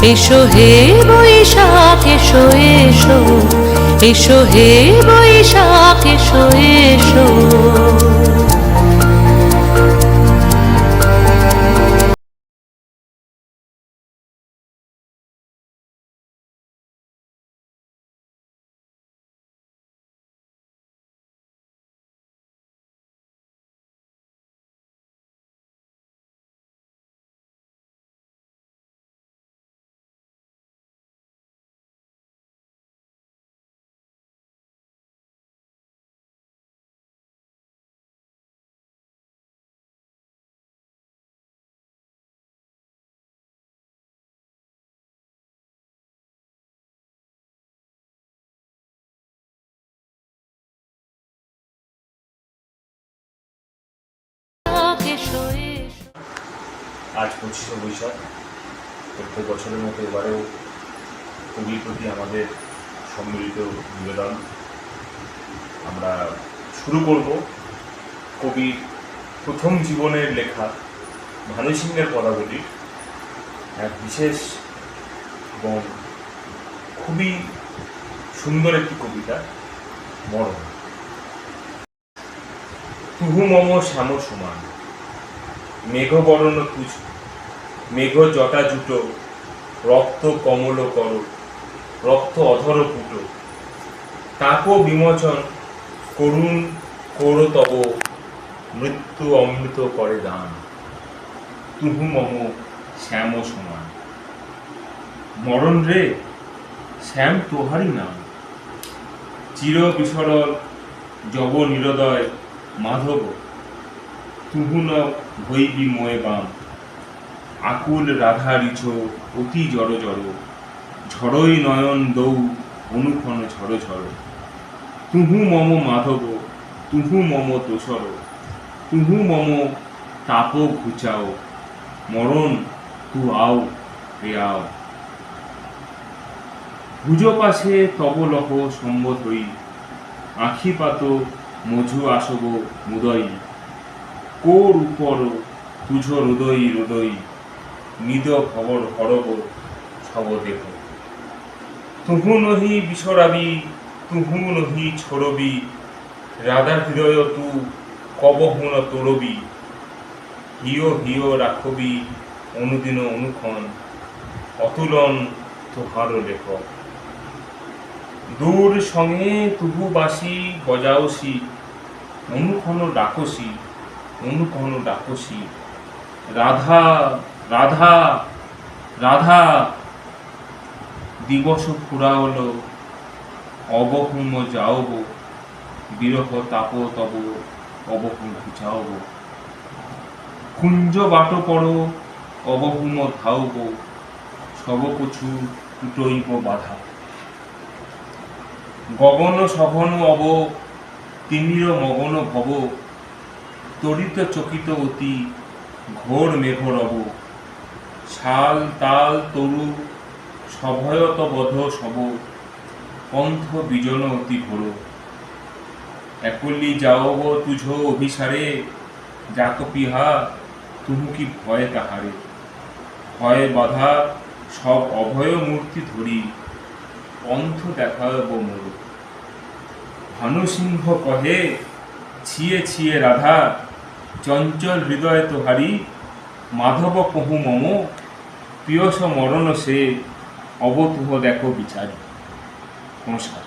এসো হে বৈশাখ এসো এসো, এসো হে বৈশাখ এসো এসো। আজ 25শে বৈশাখ, প্রত্যেক বছরের মতো এবারেও কবির প্রতি আমাদের সম্মিলিত নিবেদন। আমরা শুরু করব কবির প্রথম জীবনের লেখা ভানু সিংহের পদাবলী, এক বিশেষ এবং খুবই সুন্দর একটি কবিতা, মরণ। তুহু মম শ্যাম সমান, মেঘবরণ তুজ, মেঘ জটা জুটো, রক্ত কমল কর, রক্ত অধর পুট, তাপ বিমোচন করুণ কর তব, মৃত্যু অমৃত করে দান। তুহু মম শ্যাম সমান। মরণ রে, শ্যাম তোহারি নাম, চির বিসরল জব নিরদয় মাধব, তুহু ন ভৈবী ময়ে বাম, আকুল রাধা রিছ অতি জড় জড়, ঝড়ই নয়ন দৌ অনুক্ষণ ঝড় ঝড়। তুহু মম মাধব, তুহু মম দোসর, তুহু মম তাপ ঘুচাও, মরণ তু আও রে আও। ভুজ পাশে তব লহ সম্বোধ হই, আখি পাত মধু আসব মুদয়ী, কোর উপর তুঝ হৃদয়ী হৃদয়ী, নিদ খবর হরব ছব দেহ। তুহু নহি বিসরাবি, তুহু নহি ছড়বি, রাধা হৃদয় তু কবহুন তোরবি, হিয় হিয় রাখবি অনুদিন অনুক্ষণ, অতুলন তোহার লেখ। দূর সঙ্গে তুহু বাসি বজাওসি, অনুক্ষণ ডাকসি, অনুক্ষণ ডাকসি, রাধা রাধা রাধা। দিবস ফুরাওল অবহুম যাওব, বিরহ তাপ তব অবহুম ঘুচাওব। কুঞ্জ বাট পড় অবহুম ধাওব, সব কছু টুটইব বাধা। গগন সঘন অব, তিমির মগন ভব, তরিত চকিত অতি ঘোর মেঘ রব। শাল তাল তরু সভয়ত বধ সব, পন্থ বিজন অতি ঘোর। একলি যাওব তুঝ অভিসারে, যাক পিহা তুহু কি ভয় তাহারে। ভয় বাধা সব অভয় মূর্তি ধরি, পন্থ দেখাব মোর। ভানু সিংহ কহে ছিয়ে ছিয়ে রাধা, চঞ্চল হৃদয় তোহারি, মাধব কহু মম, প্রিয়স মরণ সে, অবতুহ দেখো বিচারি। নমস্কার।